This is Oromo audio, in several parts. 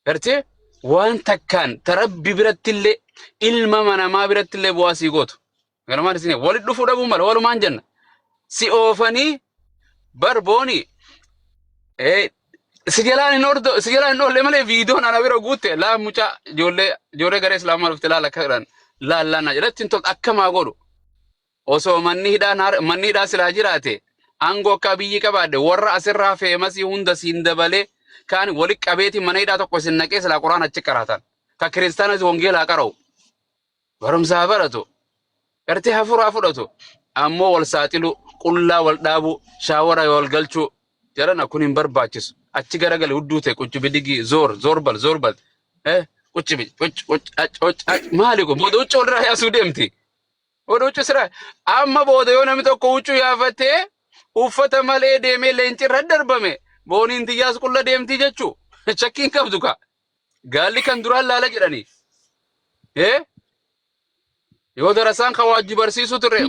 gartee waan takkaan tarabbi birattillee ilma namaa birattillee bu'aa sii gootu garumaan isin walitti dhufuu dhabuu mala walumaan jenna si oofanii barbooni sijalaan hin oolle malee viidiyoon ana bira guutte laa mucaa ijoollee garee islaamaa dhufte laala kadhan laallana jedhatti hin toltu akkamaa godhu osoo manni hidhaa silaa jiraate aangoo akka biyyi qabaadde warra asirraa feemasii hunda siin dabalee kaan walitti qabeetii mana hidhaa tokko isin naqee silaa quraan achi qaraatan ka kiristaanas wangeelaa qara'u barumsaa baratu gartee hafuuraa fudhatu ammoo wal saaxilu qullaa wal dhaabu shaawara wal galchuu jarana kun hin barbaachisu achi garagale hudduu ta'e qucci bidigi zorbal qucci maali kun booda huccuu walirraa yaasuu deemti booda huccuu siraa amma booda yoo namni tokko huccuu yaafatee uffata malee deemee leencirra darbame booniin tiyyaas qulla deemtii jechuu shakkiin qabdu ka gaalli kan duraan laala jedhanii yoo darasaan kawaajji barsiisu turre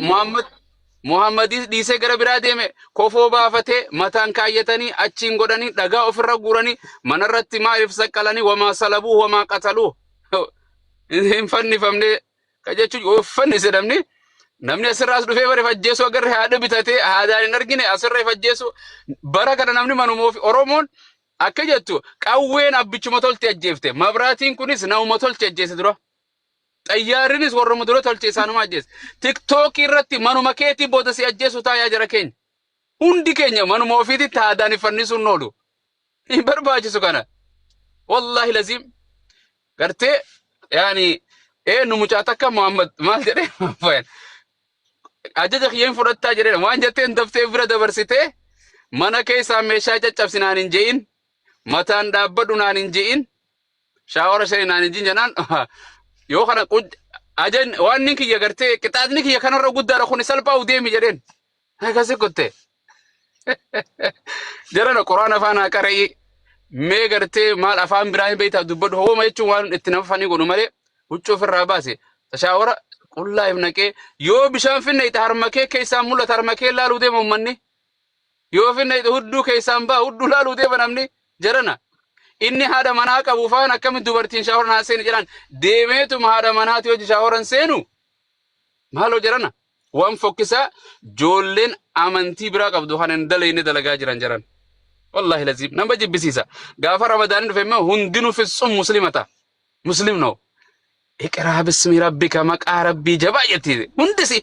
Muhammadis dhiisee gara biraa deeme kofoo baafatee mataan kaayyatanii achiin godhanii dhagaa ofirra guuranii manarratti maaliif saqqalanii wamaa salabuu wamaa qataluu hin fannifamne ka jechuun uffannise namni asirraas dhufee bare fajjeessu agarre haadha bitatee haadhaan hin argine asirra fajjeessu bara kana namni manumoo fi Oromoon akka jettu qawween abbichuma tolti ajjeefte mabraatiin kunis nauma tolti ajjeese dura. Xayyaarinis warra mudura tolchee isaanuma ajjeese. TikTok irratti manuma keetii booda si ajjeesu taayaa jira keenya. Hundi keenya manuma ofiitti haadaan ifannisuun oolu. Hin barbaachisu kana. Wallahi lazim. Gartee yaani nu mucaa takka Muhammad maal jedhee ajaja kiyyeen fudhattaa jedhee waan jetteen daftee bira dabarsitee mana keessaa meeshaa caccabsinaan hin je'in mataan dhaabbadhu naan hin je'in shaawara shanii naan hin je'in janaan yoo kana ajan waan ninki kiyya gartee qixaatni kiyya kanarra guddaadha kun salphaa deemi jedheen akkasi kutte jarana quraan afaan qara'ii mee gartee maal afaan biraa hin beektaa dubbadhu hooma jechuun waan itti nama fanii godhu malee huccuu ofirraa baase shaawara qullaa ifnaqee yoo bishaan finna itti harmakee keessaan mul'ata harmakee laaluu deema ummanni yoo finna itti hudduu keessaan baa hudduu laaluu deema namni jarana inni haadha manaa qabu faan akkamitti dubartiin shaaworan haa seenu jedhan deemeetuma haadha manaati hojii shaaworan seenu maaloo jarana waan fokkisaa joolleen amantii biraa qabdu kan hin dalayne dalagaa jiran jaran wallahi lazim nama jibbisiisa gaafa ramadaanii dhufe immoo hundinuu fitsum muslimata muslim no iqraa bismi rabbika maqaa rabbii jabaa jetti hundisi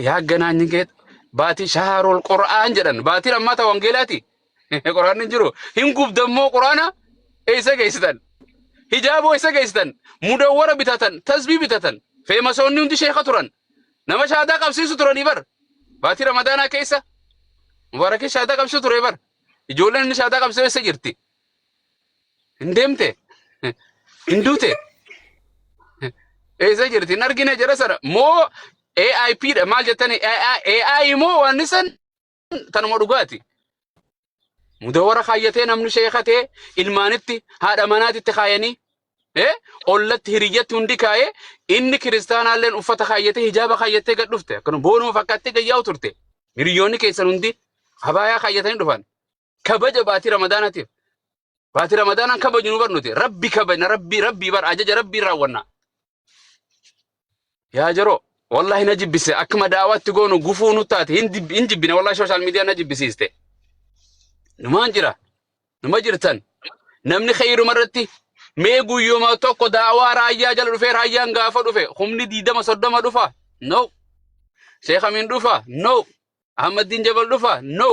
yaa ganaanyi geet baatii shaharul qur'aan jedhan baatii lammata wangeelaati Quraan hin jiru hin gubdammoo quraana eessa geessitan hijaaboo eessa geessitan mudawwara bitatan tasbii bitatan feemasoonni hundi sheeka turan nama shaadaa qabsiisu turanii bar baatii ramadaanaa keessa mubarakii shaadaa qabsiisu ture bar ijoolleen inni shaadaa qabsiisu eessa jirti hin deemte hin duute eessa jirti hin argine jara sana moo AIP dha maal jettani AI moo waan isan tanuma dhugaati mudawwara kaayyatee namni sheekatee ilmaanitti haadha manaatitti kaayanii ollatti hiriyyatti hundi kaayee inni kiristaanaalleen uffata kaayyatee hijaaba kaayyatee gad dhufte akkana boonuma fakkaattee gayyaa'u turte hiriyyoonni keessan hundi habaayaa kaayyatanii dhufan kabaja baatii ramadaanaatiif baatii ramadaanaan kabaju nu barnuti rabbi kabajna rabbii bar ajaja rabbii raawwanna yaa jaroo wallahi na jibbise akkuma daawaatti goonu gufuu nu taate hin jibbine wallahi social media na jibbisiiste numaan jira numa jirtan namni khayru marratti mee guyyooma tokko daawaa raayyaa jala dhufe raayyaan gaafa dhufe humni 20-30 dhufa no sheekh amin dhufa no ahmadin jabal dhufa no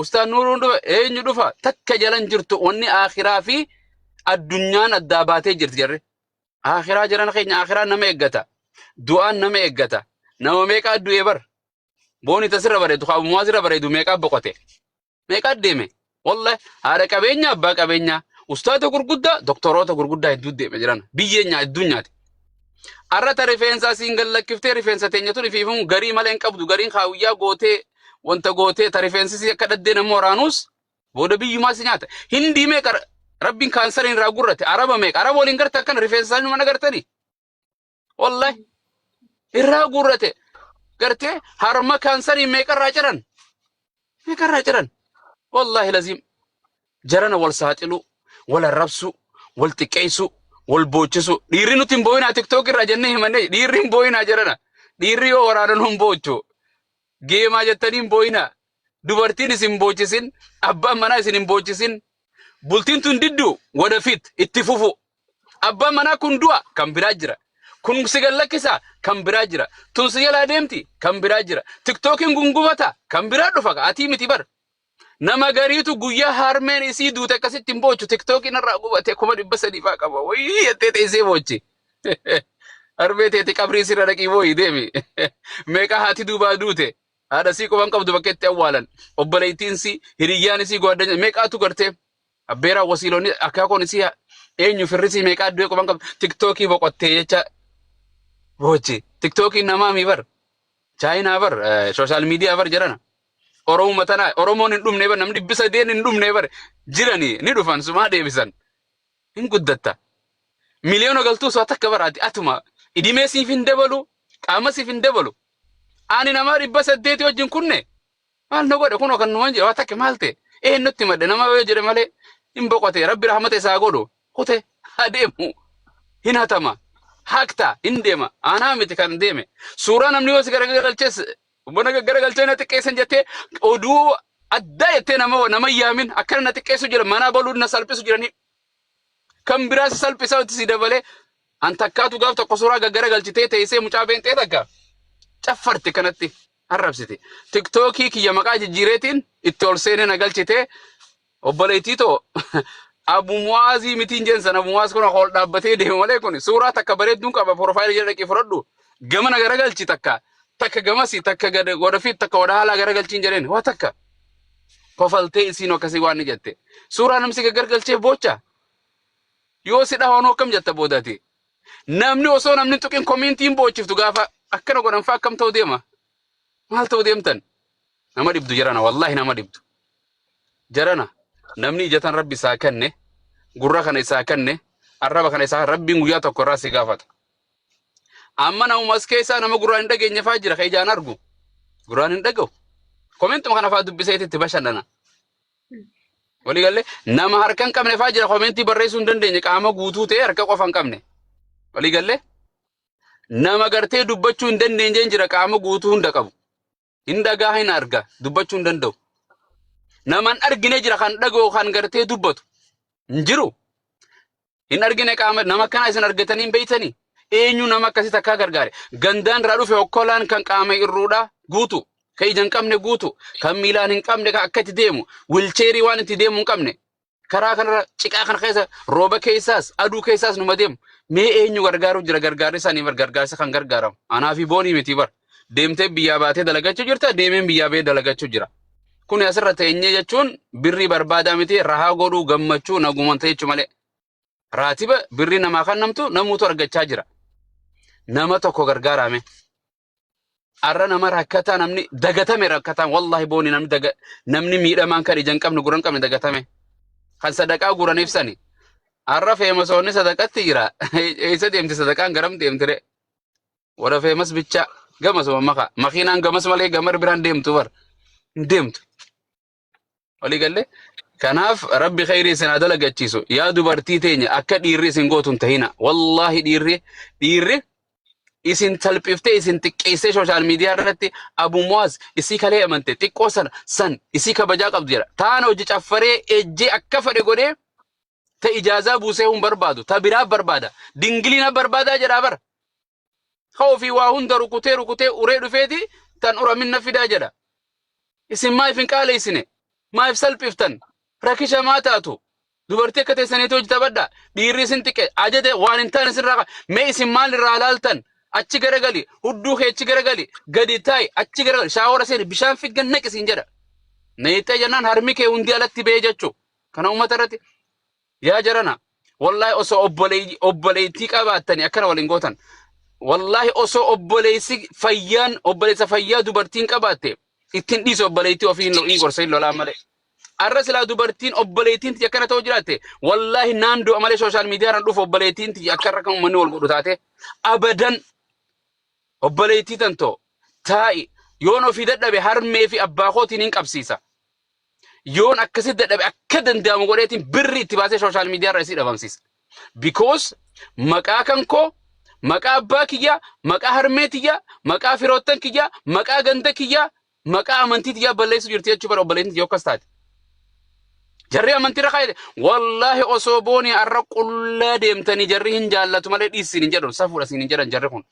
ustaan nuurun dhufa eenyu dhufa takka jalan jirtu wanni akhiraa fi addunyaan addaa baatee jirti jarre akhiraa jiran keenya akhiraa nama eeggata du'aan nama eeggata nama meeqa du'ee bar booni tasirra bareedu qabumaa sirra bareedu meeqa boqote meeqa deeme wallahi haadha qabeenya abbaa qabeenya ustaata gurguddaa doktoroota gurguddaa hedduu deeme jiran biyyeenya addunyaati arrata rifeensaa siin gallakiftee rifeensa teenyatu rifiifamu garii malee hin qabdu gariin kaawiyyaa gootee wanta gootee ta rifeensisi akka dhaddee nama waraanuus booda biyyumaa si nyaata hindii meeqa rabbiin kaansariin irraa gurrate araba meeqa araba waliin garte akkan rifeensaa mana gartani wallahi irraa gurrate gartee harma kaansarii meeqa irraa ciran والله لازم جرنا والساطلو ولا الربسو wal xiqqeessu wal boochisu dhiirri nuti hin boo'inaa tiktook irraa jennee himannee dhiirri hin boo'inaa jedhana dhiirri yoo waraanan hin boochu geemaa jettanii hin boo'inaa dubartiin isin boochisin abbaan manaa isin hin boochisin bultiin tun diddu wadafit itti fufu abbaan manaa kun du'a kan biraa jira kun si gallakkisaa kan biraa jira tun si jalaa deemti kan biraa jira tiktookiin gungubata kan biraa dhufa atii miti bar nama gariitu guyyaa harmeen isii duute akkasitti hin boochu tiktookiin irraa gubate 300 faa qaba wayii jettee teessee boochi harmee teeti qabrii sirra dhaqii booyi deemi meeqa haati duubaa duute haadha sii quban qabdu bakkeetti awwaalan obboleettiin sii hiriyyaan sii gwaddanya meeqaatu gartee abbeeraa wasiilonni akaakoon isii eenyu firrisii meeqaa du'e quban qabdu tiktookii boqottee jecha boochi tiktookiin namaa mi bar chaayinaa bar sooshaal miidiyaa bar jedhana Oromoo matana Oromoon hin dhumne bar namni 300 hin dhumne bar jirani ni dhufan sumaa deebisan hin guddatta miliyoona galtuu soo takka baraati atuma idimee siif hin dabalu qaama siif hin dabalu ani nama 800 wajjin kunne maal no godhe kuno kan numan je waa takka maalte nutti madde nama yoo jedhe malee hin boqote rabbi rahmata isaa godhu kute adeemu hin hatama hakta hin deema anaa miti kan deeme suuraa namni yoo si garagalchees bona garagalchee na xiqqeessan jettee oduu adda jettee nama yaamin akkana na xiqqeessu jira mana baluu na salphisu jirani kan biraas salphisa si dabale an takkaatu gaaf tokko suuraa garagalchitee teessee mucaa beentee takka caffarti kanatti arrabsiti tiktookii kiyya maqaa jijjiireetiin itti ol seenee na galchitee obboleettii too Abu Muazii mitiin jensan Abu Muaz kun hol dhaabbatee deemu malee kun suuraa takka bareedduun qaba profaayilii jedha dhaqee fudhadhu gama na garagalchi takka gamasi takka godhafi takka wada haala garagalchiin jedheen waa takka kofaltee isiin akkasii waan ni jette suuraa namsi garagalchee boocha yoo si dhawanoo akkam jetta boodati namni osoo namni tuqin komiintiin boochiftu gaafa akkana godhan faa akkam ta'u deema maal ta'u deemtan nama dhibdu jarana wallahi nama dhibdu jarana namni ijatan rabbi isaa kenne gurra kana isaa kenne arraba kana isaa rabbiin guyyaa tokko irraa si gaafata amma namumas keessaa nama gurraan hin dhageenye faa jira ka ijaan argu gurraan hin dhaga'u komentuma kana faa dubbiseetitti bashannana walii galle nama harka hin qabne faa jira komentii barreessuu hin dandeenye qaama guutuu ta'e harka qofa hin qabne walii galle nama gartee dubbachuu hin dandeenye jira qaama guutuu hunda qabu hin dhagaa hin arga dubbachuu hin danda'u naman argine jira kan dhagoo kan gartee dubbatu hin jiru hin argine qaama nama kana isin argatanii hin beeytanii eenyu nama akkasii takkaa gargaare gandaan irraa dhufe okkolaan kan qaama irruudha guutu ka ija hin qabne guutu kan miilaan hin qabne ka akkatti deemu wilcheerii waan itti deemu hin qabne karaa kanarra ciqaa kana keessa rooba keessaas aduu keessaas numa deemu mee eenyu gargaaru jira gargaarri isaanii bar gargaarsa kan gargaaramu anaa fi boonii miti bar deemtee biyyaa baatee dalagachuu jirta deemeen biyyaa bee dalagachuu jira kun asirra teenyee jechuun birrii barbaadaa miti rahaa godhuu gammachuu nagumanta jechuu malee raatiba birrii namaa kan namtu namuutu argachaa jira nama tokko gargaarame arra nama rakkataa namni dagatame rakkataa wallahi booni namni miidhamaan kan ija hin qabne gurra hin qabne dagatame kan sadaqaa guran ibsani arra feemasoonni sadaqatti jira eessa deemti sadaqaan garam deemtire wala feemas bicha gamasuma maka makiinaan gamas malee gamar biraan deemtu bar hin deemtu walii galle kanaaf rabbi khayrii isin dalagachiisu yaa dubartii teenya akka dhiirri isin gootun tahina wallahi dhiirri isin talpiftee isin xiqqeessee sooshaal miidiyaa irratti Abu Muaz isii kalee amante xiqqoo san isii kabajaa qabdu jedha taana hojii caffaree ejjee akka fedhe godhee ta ijaazaa buusee hun barbaadu ta biraa barbaada dingiliina barbaadaa jedhaa bara ofii waa hunda rukutee uree dhufeeti tan uraminna fidaa jedha isin maaf hin qaaleessine maaf salphiftan rakisha maa taatu dubartii akka teessaniitu hojii tabadha dhiirri isin xiqqe ajade waan hin taane isin raaqa mee isin maal irraa laaltan achi garagali hudduu kee achi garagali gadi taa'i achi garagali shaawara seeni bishaan figgan naqisiin jedha neexxee jennaan harmi kee hundi alatti ba'ee jechuu kana uummata irratti yaa jarana wallahi osoo obboleettii qabaattanii akkana waliin gootan wallahi osoo obboleessa fayyaa dubartiin qabaatte ittiin dhiise obboleettii ofii hin gorsa hin lolaa malee arra silaa dubartiin obboleettiin tiyya akkana ta'uu jiraatte wallahi naan du'a malee sooshaal miidiyaa irraan dhufu obboleettiin tiyya akka irra kan uummanni wal godhu taate abadan obboleettii tantoo taa'i yoon ofii dadhabe harmee fi abbaa kootiin hin qabsiisa yoon akkasitti dadhabe akka danda'amu godheetiin birri itti baasee sooshaal miidiyaa irra isii dhabamsiisa because maqaa kan koo maqaa abbaa kiyya maqaa harmee tiyya maqaa firoottan kiyya maqaa ganda kiyya maqaa amantii tiyya balleessu jirti jechuu bara obboleettiin tiyya akkas taate jarri amantii rakkaayite wallahi osoo boonii arra qullaa deemtanii jarri hin jaallatu malee dhiisin hin jedhu safuudha siin hin jedhan jarri kun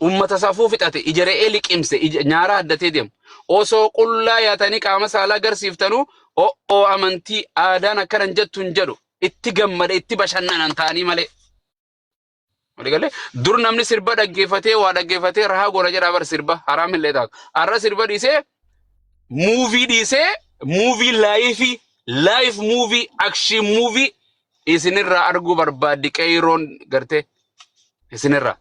ummata safuu fixate ijaree liqimse nyaara addatee deemu osoo qullaa yaatanii qaama saalaa agarsiiftanuu o'oo amantii aadaan akkanan jettu hin jedhu itti gammade itti bashannanan ta'anii malee. Waligalee dur namni sirba dhaggeeffatee waa dhaggeeffatee rahaa goona jedhaa bar sirba haraam illee taatu arra sirba dhiisee muuvii laayif muuvii akshin muuvii isinirraa arguu barbaaddi qeeyiroon gartee isinirraa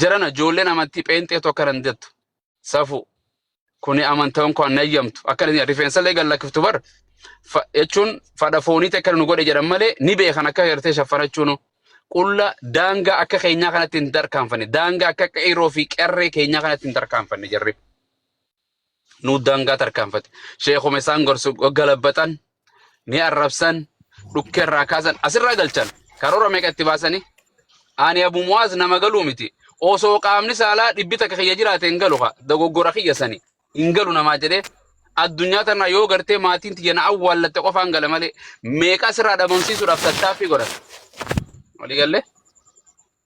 jarana ijoolleen amantii pheenxee tokko kan jettu safu kuni amantaan koo nayyamtu akkana rifeensallee gallakkiftu bar jechuun fadha foonii akka nu godhe jedhan malee ni beekan akka gartee shaffanachuunu qulla daangaa akka keenyaa kanatti hin tarkaanfanne daangaa akka qeeroo fi qerree keenyaa kanatti hin tarkaanfanne jarri nu daangaa tarkaanfate sheekuma isaan gorsu galabbatan ni arrabsan dhukkeerraa kaasan asirraa galchan karoora meeqa itti baasanii ani Abu Muaz nama galuu miti osoo qaamni saalaa dhibbita kiyya jiraate hin galu dogoggora kiyya sani hin galu namaa jedhee addunyaa tana yoo gartee maatiin tiyya na awwaallatte qofaan gala malee meeqa sirraa dhabamsiisuudhaaf tattaaffii godhan waliigalee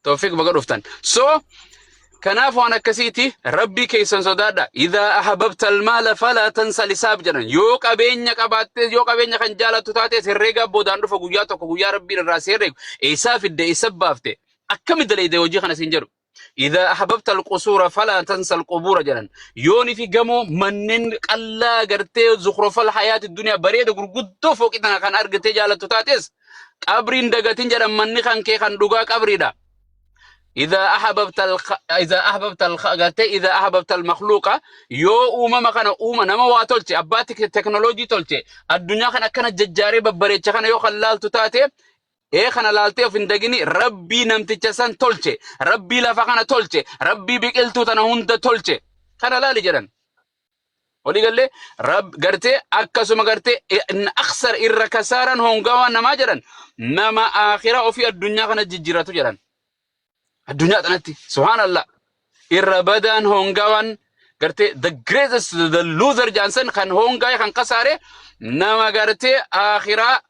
tawfiiq baga dhuftan so kanaaf waan akkasiiti rabbii keessan sodaadha idhaa ahbabta almaala falaa tansa lisaab jedhan yoo qabeenya qabaatte yoo qabeenya kan jaalattu taate herreega boodaan dhufa guyyaa tokko guyyaa rabbiin irraa herreegu eessaa fidde eessa baafte akkami daleeyde hojii kana siin jedhu إذا أحببت القصور فلا تنسى القبور جلن يوني في جمو منن قلا قرتي زخرف الحياة الدنيا بريد قرقدو فوق إتنا كان أرقتي جالة تتاتيس قبرين دقاتين جلن منن كان كي كان دوغا قبري دا إذا أحببت المخلوق يو أوما كان أوما نما واتولتي أباتك التكنولوجي تولتي الدنيا كان أكنا ججاري ببريد كان يو خلال تتاتي خنا لالتي في الدقيني ربي نمتجسان تولچه ربي لفقنا تولچه ربي بقلتو تنهند تولچه خنا لالي جرن ولي قال لي رب قرتي أكسو ما قرتي إن أخسر إركسارا هونغوا نما جرن نما آخرة وفي الدنيا خنا ججراتو جرن الدنيا تنتي سبحان الله إربدان هونغوان قرتي the greatest the loser جانسن خن هونغاي خن قساره نما قرتي آخرة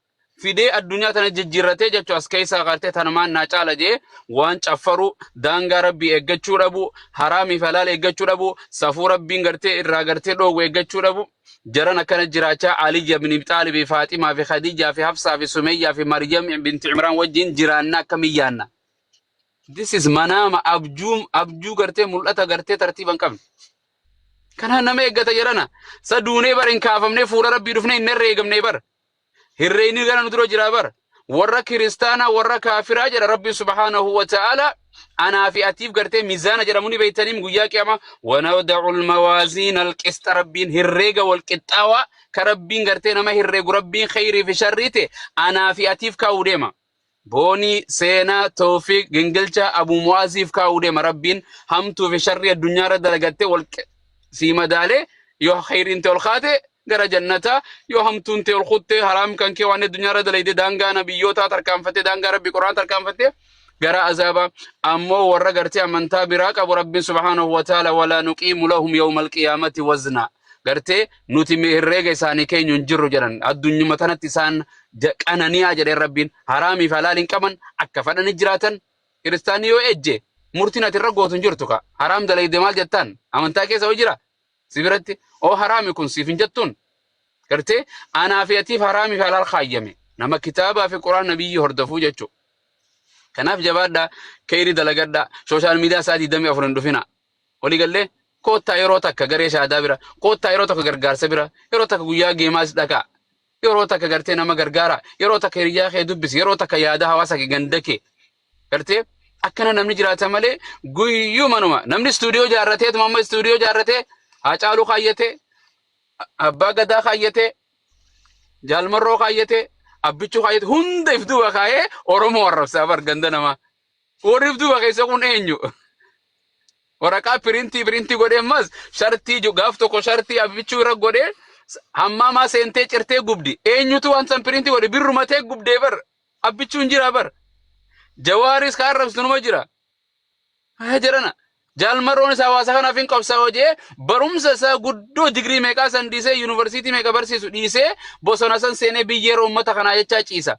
fide addunyaa tana jijjiirratee jechuun as keessaa qartee tanamaan naa caala jee waan caffaru daangaa rabbii eeggachuu dhabu haraamii fi halaal eeggachuu dhabu safuu rabbiin gartee irraa gartee dhoogu eeggachuu dhabu jaran akkana jiraachaa Aliyya bin Abi Taalib Faatimaa fi Khadiijaa fi Hafsaa fi Sumayyaa fi Maryam binti Imraan wajjin jiraanna akkamii yaanna this is manama abjuu gartee mul'ata gartee tartiiban qabne kana nama eeggata jedhana saduunee bar hin kaafamne fuula rabbii dhufne hin herreegamne bar هريني قالوا ندرو جرابر ورا كريستانا ورا كافرا جرى ربي سبحانه وتعالى أنا في أتيف قرتي ميزان جرموني بيتانيم قياك ياما ونودع الموازين القسط ربين هريقا والقطاوة كربين قرتي نما هريق ربين خيري في شريتي أنا في أتيف كاوديما بوني سينا توفيق جنجلشا أبو موازيف كاوديما ربين همتو في شرية الدنيا ردلقتي سيما دالي يو خيرين تولخاتي gara jannata yoo hamtuun ta'e ol kutte haram kan kee waan addunyaa irra dalayde daangaa nabiyyoota tarkaanfatte daangaa rabbi quraan tarkaanfatte gara azaba ammoo warra gartee amantaa biraa qabu rabbiin subhaanahu wa ta'ala wala nuqiimu lahum yawmal qiyaamati wazna gartee nuti herreega isaanii keenyu hin jirru jedhan addunyuma tanatti isaan qananiyaa jedhee rabbiin haraamii fi halaaliin qaban akka fadhanii jiraatan kiristaanii yoo ejje murtiin ati irra gootu hin jirtu ka haraam dalayde maal jettaan amantaa keessa hoo jira sibiratti oo haraami kun siif hin jettuun gartee anaa fi atiif haraami fi halaal kaayyame nama kitaabaa fi quraan nabiyyi hordofuu jechuu kanaaf jabaadha kayri dalagadha sooshaal miidiyaa isaa 24 hin dhufina walii gallee koottaa yeroo takka garee shaadaa bira koottaa yeroo takka gargaarsa bira yeroo takka guyyaa geemaas dhaqaa yeroo takka gartee nama gargaara yeroo takka hiriyaa kee dubbisi yeroo takka yaada hawaasa kee gandake gartee akkana namni jiraata malee guyyuu manuma namni stuudiyoo jaarratee tumamma stuudiyoo jaarratee Hacaaluu kaayyate abbaa gadaa kaayyate jaalmarroo kaayyate abbichuu kaayyate hunda ifduuba kaayee Oromoo warrabsaa bar ganda namaa warri ifduuba keessa kun eenyu waraqaa piriintii godhee ammas shartii gaaf tokko shartii abbichuu irra godhee hammaamaa seentee cirtee gubdi eenyutu waan san piriinti godhe birrumatee gubdee bar abbichuun jira bar jawaaris ka arrabsinuma jira jedhana jaalmaroon isaa hawaasa kanaaf hin qabsaa hojii barumsa isaa guddoo digrii meeqaa san dhiisee yuunivarsiitii meeqa barsiisu dhiisee bosona san seenee biyyeera uummata kanaa jechaa ciisa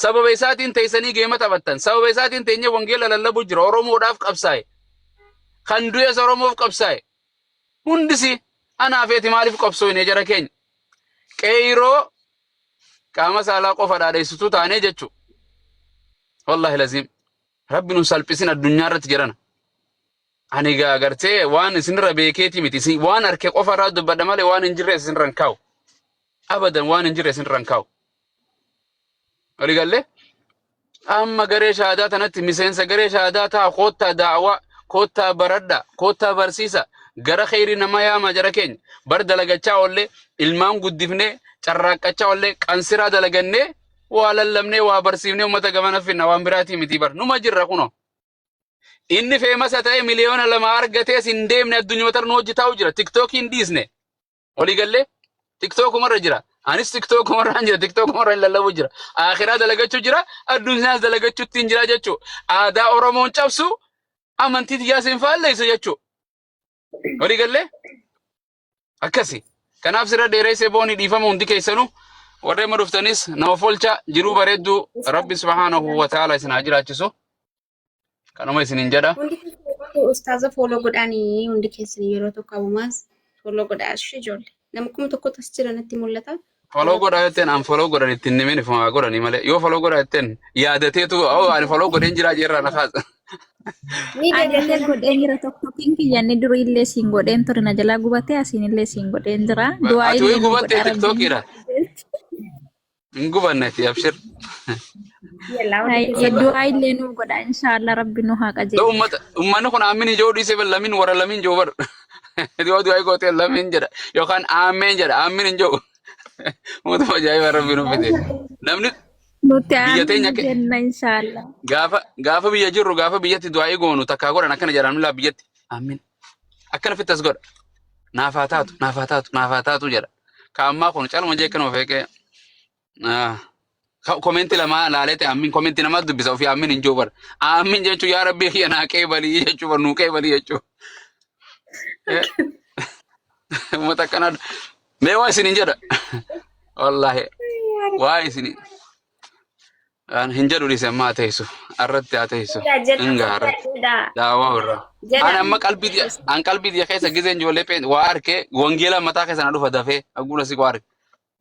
sababa isaatiin teessanii geema taphattan sababa isaatiin teenyee wangeela lallabu jira oromoodhaaf qabsaa'e kan du'es oromoof qabsaa'e hundisi anaafeeti maaliif qabsoo hin jara keenya qeyroo qaama saalaa qofa dhaadheessituu taanee jechuu wallahi laziim rabbi nu salphisin addunyaa irratti jirana ani gaagartee waan isinirra beekeeti miti waan harke qofa irraa dubbadha malee waan hin jirre isinirra hin kaa'u abadan waan hin jirre isinirra hin kaa'u waligalle amma garee shahaadaa tanatti miseensa garee shahaadaa ta'a koottaa daawaa koottaa baradha koottaa barsiisa gara khayrii nama yaama jara keenya bar dalagachaa ollee ilmaan guddifnee carraaqqachaa ollee qansiraa dalagannee waa lallabnee waa barsiifnee uummata gamana finna waan biraatii miti bar numa jirra kuno inni feemasa ta'e miliyoona 2 argatee sin deemne addunyaa nu hojii taa'u jira tiktookiin dhiisne waligalle tiktookumarra jira anis tiktookumarra jira tiktookumarra lallabu jira akhiraa dalagachuu jira addunyaas dalagachuutti hin jira jechuu aadaa oromoon cabsu amantii tiyaasin faalleessu jechuu waligalle akkasi kanaaf sirra dheereessee boonii dhiifama hundi keessanuu warreen maduftanis nama folcha jiruu bareedduu rabbi subhaanahu wa ta'ala isin haa jiraachisu kanuma isinin jedha ustaaza follow godhanii hundi keessan yeroo tokko abumaas follow godhaa ijoollee nama kuma tokko tas jiranatti mul'ata. Follow godhaa jetteen an follow godhan ittiin nimin ifuma godhanii malee yoo follow godhaa jetteen yaadateetu ani follow godheen jiraa jeerraa na kaasa. Ani godheen jira tokko kiyyaan durii illee siin godheen ture na jalaa gubatee asiin illee siin godheen jira. Ati gubattee tiktookiidha. Hin gubanneeti abshir. Du'aa illee nu godha inshallah rabbi nu haa qajeelu. Uummanni kun aamin ijoo dhiisee lamin warra lamin ijoo bar. Du'aa gootee lamin jedha yookaan aameen jedha aamin ijoo. Mootummaa ajaa'iba rabbi nu fide. Namni biyya teenya jenna inshallah. Gaafa biyya jirru gaafa biyyatti du'aa goonu takkaa godhan akkana jedhan laa biyyatti aamin. Akkana fittas godha. Naafaa taatu jedha. Ka ammaa kun calma jee kanuma feekee. Komenti lama laalete aamin komenti nama dubbisa ofii aamin hin joobar. Aamin jechuun yaa rabbi kiyya naa qeebalii jechuun barnuu qeebalii jechuun. Uummata akkanaa mee waa isin hin jedha. Wallaahi waa isin hin jedhu dhiise ammaa teessu irratti haa teessu. Ingaara daawaa irraa. Ani amma qalbii keessa gizeen ijoollee peen waa arkee wangeela mataa keessa na dhufa dafee agguuna si waa arge.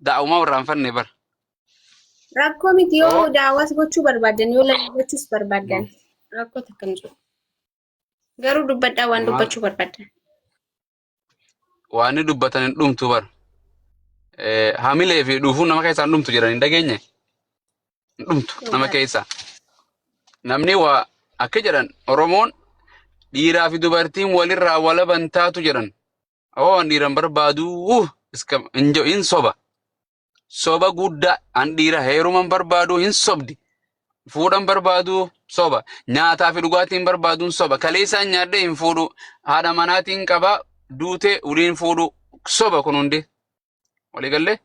Daa'umaa irraan fanne bara. Rakkoo miti yoo daawaas gochuu barbaadan yoo lallabachuus barbaadan rakkoo takka hin jiru. Garuu dubbadhaa waan dubbachuu barbaadan. Waan dubbatan hin dhumtu bara. Hamilee fi dhuufuun nama keessaa hin dhumtu jedhan hin dhageenye. Hin dhumtu nama keessaa. Namni waa akka jedhan Oromoon dhiiraa fi dubartiin walirraa walaban taatu jedhan. Waan dhiiran barbaadu hin soba. Soba guddaa an dhiira heeruman barbaadu hin sobdi. Fuudhan barbaadu soba. Nyaataa fi dhugaatiin barbaaduun soba. Kaleessaan nyaadhee hin fuudhu. Haadha manaatiin qaba duutee uliin fuudhu soba kun hundi. Waliigalle.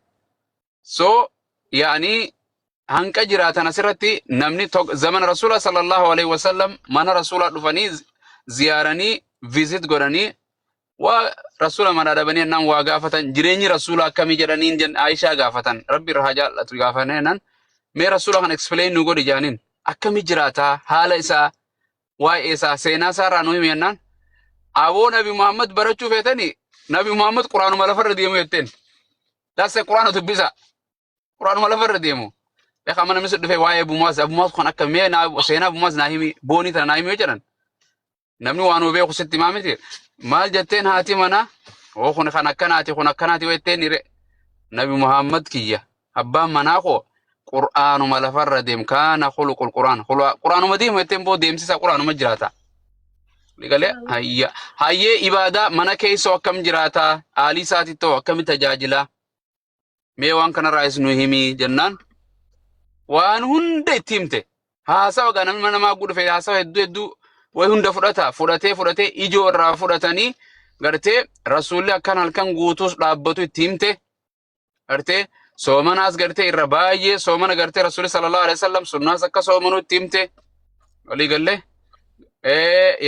So yaa'anii hanqa jiraatan asirratti namni zamana Rasuula sallallahu alaihi wasallam mana Rasuulaa dhufanii ziyaaranii visit godhanii waa Rasuula madadabanii nan waa gaafatan jireenyi Rasuula akkamii jedhaniin jen Aishaa gaafatan rabbi irraa jaallatu gaafaneenan mee Rasuula kan explain nu godhi jaaniin akkamii jiraata haala isaa waa'ee isaa seenaa isaa irraa nu himi jennaan aboo Nabi Muhammad barachuu feetanii Nabi Muhammad quraanuma lafarra deemu jetteen daase quraana dubbisa quraanuma lafarra deemu beekaa mana misu dhufee waa'ee abumaas kun akka mee seenaa abumaas naa himi boonii tana naa himi jedhan namni waan hubee kusitti maamiti maal jetteen haati mana kun kan akkanaati wetteen ire Nabi Muhammad kiyya abbaan manaa koo quraanuma lafarra deem kaana khuluqul quraanuma deemu jetteen boo deemsisa quraanuma jiraata ligalee hayyee ibaadaa mana keessoo akkam jiraata aalii isaatittoo akkami tajaajila mee waan kanarraa is nu himi jennaan waan hunda itti himte haasawa gaa namni namaa gudhufe haasawa hedduu way hunda fudhatee ijoo irraa fudhatanii gartee rasuulli akkan halkan guutuus dhaabbatu itti himte gartee soomanaas gartee irra baay'ee soomana gartee rasuulli sallallahu alaihi wasallam sunnaas akka soomanuutti himte walii galle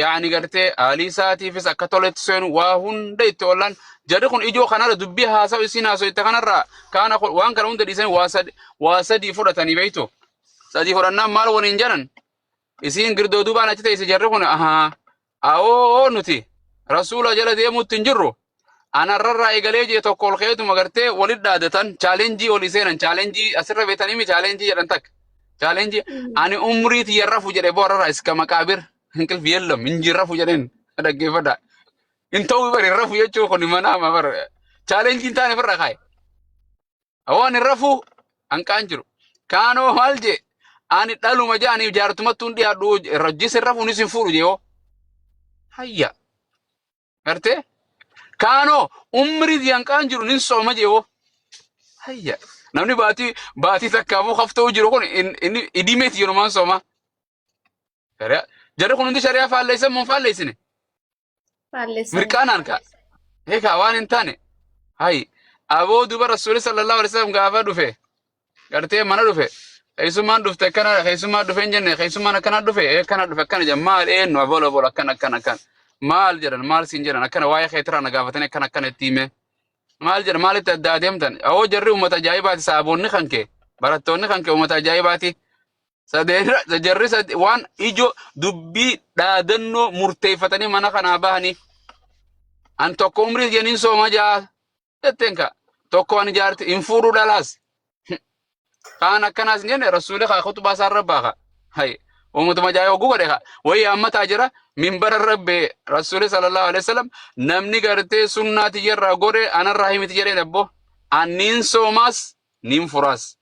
yaani gartee aalii isaatiifis akka toletti seenu waa hunda itti oolan jarri kun ijoo kanarra dubbii haasa'u isiin haasa'u itti kanarraa kaana waan kana hunda dhiisan waa sadii fudhatanii beeytu sadii fudhannaan maal waliin jedhan isiin girdoo duubaan achi teesse jarri kun awoo nuti rasuula jala deemuutti hin jirru anarrarraa eegalee jee tokko ol keetuma gartee walit dhaadatan chaalenjii oli seenan chaalenjii asirra beetanii mi chaalenjii jedhan takka chaalenjii ani umrii tiyyarrafu jedhe boorarraa iska maqaabir hinqilfi yellam injirrafu jedheen dhaggeeffadha in ta'uu bari rafu jechuu kun manaama bar chaalenjiin taane firra kaaye awaan irrafu hanqaan jiru kaanoo maal jee ani dhaluma jaaniif jaartumattuun dhiyaadhu rajjis irrafu nisin fuudhu jeeoo hayya gartee kaanoo umrii hanqaan jiru nin sooma jeeoo hayya namni baatii takkaafuu hafta'uu jiru kun inni idimeeti yeromaan sooma jarri kun hundi shari'aa faalleessan moo faalleessine mirqaanaan ka eegaa waan hin taane hay aboo duba rasuuli sallallahu alaihi wasallam gaafa dhufe gartee mana dhufe keessummaan dhufte akkana keessummaan dhufe hin jenne keessummaan akkana dhufe akkana dhufe akkana jedhan maal eenyu abola akkana maal jedhan maal siin jedhan akkana waa'ee keetiraa na gaafatanii akkana itti hime maal jedhan maalitti adda adeemtan awoo jarri uummata ajaa'ibaati saabonni kan kee barattoonni kan kee uummata ajaa'ibaati jarri waan ijoo dubbii dhaadannoo murteeffatanii mana kanaa bahanii an tokko umrii jeniin sooma jaa jetteen ka tokko an jaarti hin fuudhuu dhalaas kaan akkanaas hin jenne rasuuli kaa khutbaa isaan rabbaa ka hay uummatuma ajaa'ibaa oguu godhe ka wayii ammataa jira minbara rabbee rasuuli sallallahu alaihi wasallam namni gartee sunnaati jirraa godhe anarraa himiti jedheen abbo anniin soomaas niin furaas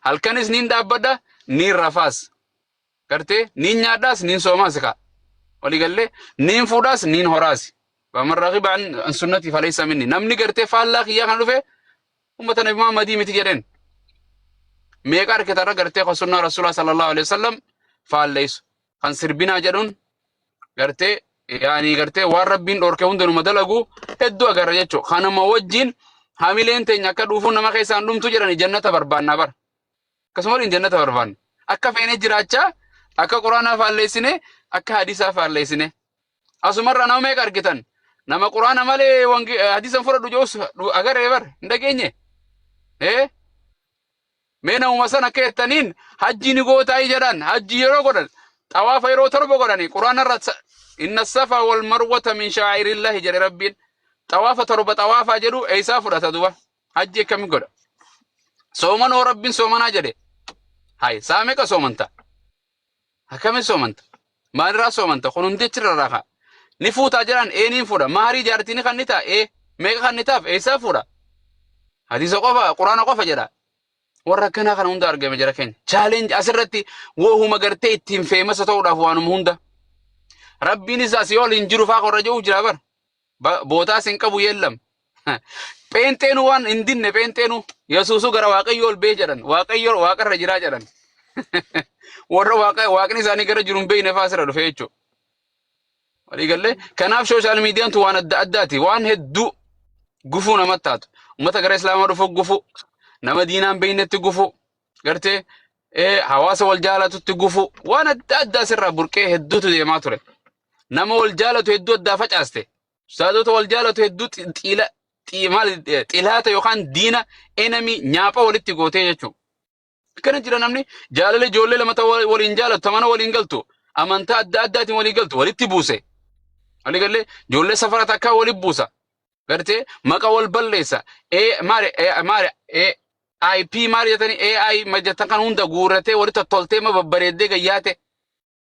halkanis niin dhaabbadha niin rafaas gartee niin nyaadhaas niin soomaas ka waliigallee niin fuudhaas niin horaas faman raqiba an sunnati falaysa minni namni gartee faallaa kiyyaa kan dhufe ummata nabi muhammadii miti jedheen meeqa arkitarra gartee ka sunnaa rasuulaa sallallahu alaihi wasallam faalleysu kan sirbinaa jedhuun gartee yaani gartee waan rabbiin dhorke hundanuma dalagu hedduu agarra jechuu kanama wajjin hamileen teenya akka dhuufuun nama keessaan dhumtu jedhani jannata barbaannaa bara akkasuma waliin jannata barbaanne akka feene jiraachaa akka quraanaa faalleessine akka hadiisaa faalleessine asumarra nama meeqa argitan nama quraana malee hadiisan fudhadhu joos agarree bar hin dhageenye mee namuma san akka jettaniin hajji ni gootaayii jedhan hajji yeroo godhan xawaafa yeroo torba godhani quraanarra inna safa wal marwata min shaa'irillahi jedhe rabbiin xawaafa torba xawaafaa jedhu eeysaa fudhata duba hajji akkami godha soomanoo rabbiin soomanaa jedhe hay saa meeqa soomanta akkami soomanta maalirraa soomanta kun hundi achirra raakaa ni fuutaa jedhan niin fuudha maarii jaartiini kan ni ta'a meeqa kan ni taaf eeysaa fuudha hadiisa qofa quraana qofa jedha warra akkanaa kana hunda argame jira keenya chaalenji asirratti wohuma gartee ittiin feemasa ta'uudhaaf waanuma hunda rabbiin isaas yoo hin jiru faa qorra jiru jira bar bootaas hin qabu yeellam pheenxeenu waan hin dinne pheenxeenu yesuusu gara waaqayyo ol bee jedhan waaqayyo waaqarra jiraa jedhan warra waaqni isaanii gara jiru hin beekne faa asirra dhufe jechuudha waliigallee kanaaf sooshaal miidiyaan tu waan adda addaati waan hedduu gufuu namatti taatu ummata gara islaamaa dhufu gufuu nama diinaan beeynetti gufu gartee hawaasa wal jaalatutti gufu waan adda addaa sirraa burqee hedduutu deemaa ture nama wal jaalatu hedduu addaa facaaste saadota wal jaalatu hedduu xilaata yookaan diina enamii nyaapha walitti gootee jechuudha akkana jira namni jaalala ijoollee lamata waliin jaalatu tamana waliin galtu amantaa adda addaatiin waliin galtu walitti buuse waliigallee ijoollee safara takkaa walitti buusa gartee maqa wal balleessa maari IP maali jetanii AI majjatan kan hunda guurratee walitti toltee ma babbareeddee gayyaate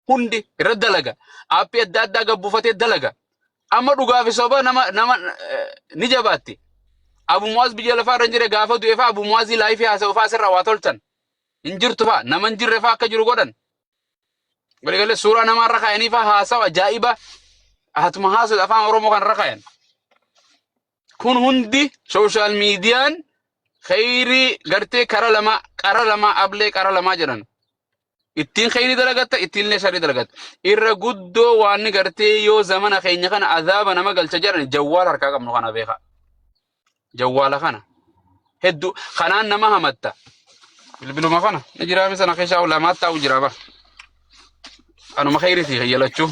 hundi irra dalaga aappii adda addaa gabbuufatee dalaga amma dhugaafi soba nama ni jabaatti Abu Muaz biyya lafaa irra jire gaafa du'e faa Abu Muazii laayifii haasa'u faa sirraa waa tolchan hin jirtu faa nama hin jirre faa akka jiru godhan waliigalee suuraa namaarra kaayanii faa haasa'u ajaa'iba hatuma haasa'u afaan Oromoo kan irra kaayan kun hundi sooshaal miidiyaan khayrii gartee qara lama ablee qara lama jedhan ittiin khayrii dalagatta ittiin sharrii dalagatta irra guddoo waan gartee yoo zamana keenya kana azaaba nama galcha jedhan jawwaala harkaa qabnu kana beeka jawwaala kana hedduu kanaan nama hamatta bilbiluma kana ni jiraame sana keessa ulamaatti ta'u jira ba anuma khayriti yalachuu